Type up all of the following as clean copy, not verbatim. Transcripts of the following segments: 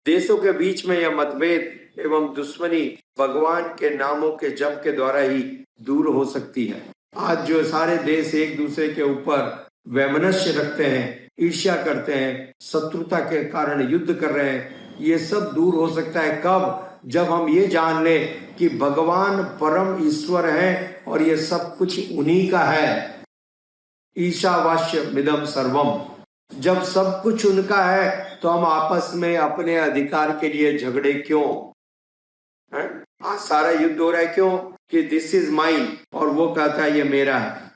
देशों के बीच में यह मतभेद एवं दुश्मनी भगवान के नामों के जप के द्वारा ही दूर हो सकती है। आज जो सारे देश एक दूसरे के ऊपर वैमनस्य रखते हैं, ईर्ष्या करते हैं, शत्रुता के कारण युद्ध कर रहे हैं, ये सब दूर हो सकता है कब? जब हम ये जान लें कि भगवान परम ईश्वर है और ये सब कुछ उन्हीं का है। ईशावास्य मिदम सर्वम। जब सब कुछ उनका है तो हम आपस में अपने अधिकार के लिए झगड़े क्यों? आज सारा युद्ध हो रहा है क्यों? कि दिस इज माइन और वो कहता है ये मेरा है।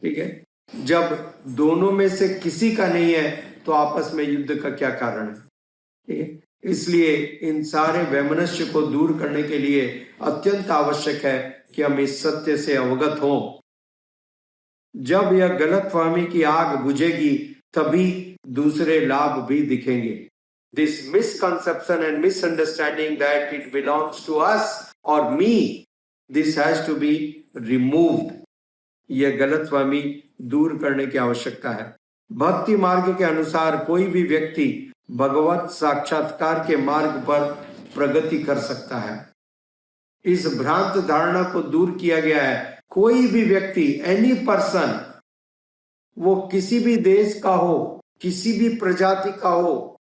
ठीक है, जब दोनों में से किसी का नहीं है तो आपस में युद्ध का क्या कारण है? ठीक है, इसलिए इन सारे वैमनस्य को दूर करने के लिए अत्यंत आवश्यक है कि हम इस सत्य से अवगत हों। जब यह गलतफहमी की आग बुझेगी तभी दूसरे लाभ भी दिखेंगे। This misconception and misunderstanding that it belongs to us or me, this has to be removed. यह गलतफहमी दूर करने की आवश्यकता है। भक्ति मार्ग के अनुसार कोई भी व्यक्ति भगवत साक्षात्कार के मार्ग पर प्रगति कर सकता है। इस भ्रांत धारणा को दूर किया गया है। कोई भी व्यक्ति, एनी पर्सन, वो किसी भी देश का हो, किसी भी प्रजाति का हो,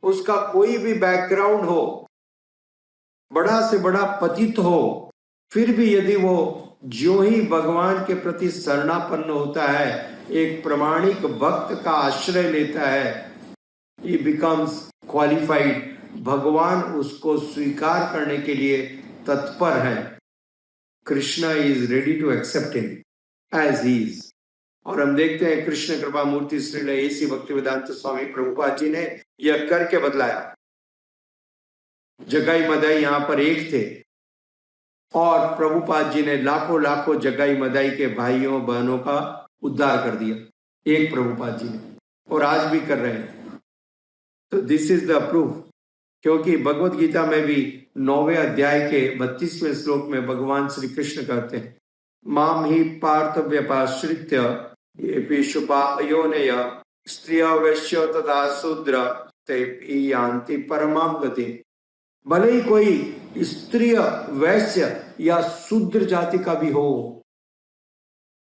उसका कोई भी बैकग्राउंड हो, बड़ा से बड़ा पतित हो, फिर भी यदि वो जो ही भगवान के प्रति शरणापन्न होता है, एक प्रामाणिक भक्त का आश्रय लेता है, he becomes qualified। भगवान उसको स्वीकार करने के लिए तत्पर है। Krishna is ready to accept him as he is. और हम देखते हैं कृष्ण कृपा मूर्ति श्री ऐसी भक्तिवेदांत स्वामी प्रभुपाद जी ने यह करके बदलाया। जगाई मदाई यहाँ पर एक थे और प्रभुपाद जी ने लाखों लाखों जगाई मदाई के भाइयों बहनों का उद्धार कर दिया, एक प्रभुपाद जी ने, और आज भी कर रहे हैं। तो दिस इज द प्रूफ। क्योंकि भगवत गीता में भी 9वें अध्याय के 32वें श्लोक में भगवान श्री कृष्ण कहते हैं, माम ही पार्थ व्यपाश्रित्य योनय स्त्रिय वैश्य तथा शूद्र ते यान्ति परमां गति। भले ही कोई स्त्रिय, वैश्य या शूद्र जाति का भी हो,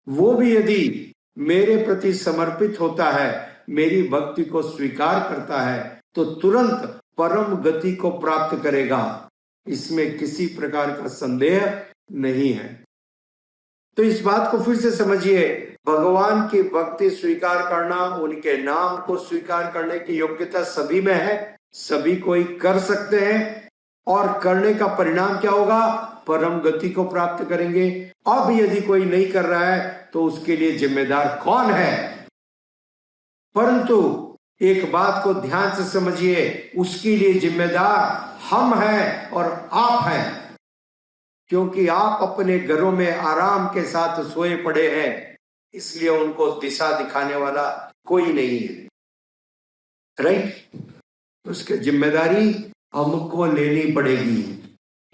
वो भी यदि मेरे प्रति समर्पित होता है, मेरी भक्ति को स्वीकार करता है, तो तुरंत परम गति को प्राप्त करेगा। इसमें किसी प्रकार का संदेह नहीं है। तो इस बात को फिर से समझिए, भगवान की भक्ति स्वीकार करना, उनके नाम को स्वीकार करने की योग्यता सभी में है, सभी कोई कर सकते हैं, और करने का परिणाम क्या होगा? परम गति को प्राप्त करेंगे। अब यदि कोई नहीं कर रहा है तो उसके लिए जिम्मेदार कौन है? परंतु एक बात को ध्यान से समझिए, उसके लिए जिम्मेदार हम हैं और आप हैं, क्योंकि आप अपने घरों में आराम के साथ सोए पड़े हैं, इसलिए उनको दिशा दिखाने वाला कोई नहीं है। राइट? उसकी जिम्मेदारी हमको लेनी पड़ेगी।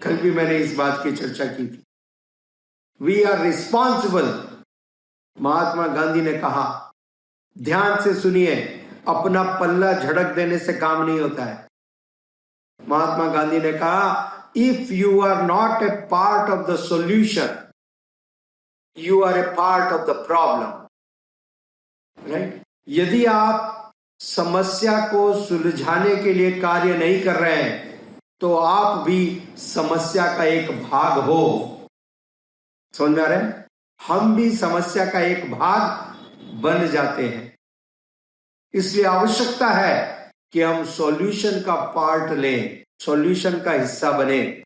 कल भी मैंने इस बात की चर्चा की थी। We are responsible. Mahatma Gandhi ने कहा, ध्यान से सुनिए, अपना पल्ला झड़क देने से काम नहीं होता है। महात्मा गांधी ने कहा, if you are not a part of the solution, you are a part of the problem. Right? यदि आप समस्या को सुलझाने के लिए कार्य नहीं कर रहे हैं तो आप भी समस्या का एक भाग हो। समझ में आ रहा है? हम भी समस्या का एक भाग बन जाते हैं। इसलिए आवश्यकता है कि हम सॉल्यूशन का पार्ट लें, सॉल्यूशन का हिस्सा बने,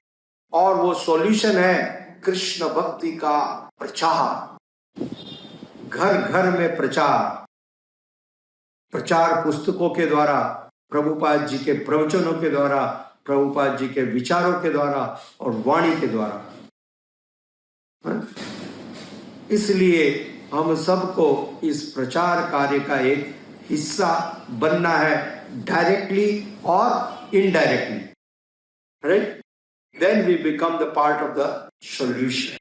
और वो सॉल्यूशन है कृष्ण भक्ति का प्रचार। घर घर में प्रचार, प्रचार पुस्तकों के द्वारा, प्रभुपाद जी के प्रवचनों के द्वारा, प्रभुपाद जी के विचारों के द्वारा और वाणी के द्वारा। इसलिए हम सबको इस प्रचार कार्य का एक हिस्सा बनना है, डायरेक्टली और indirectly. Right? Then we become the part of the solution.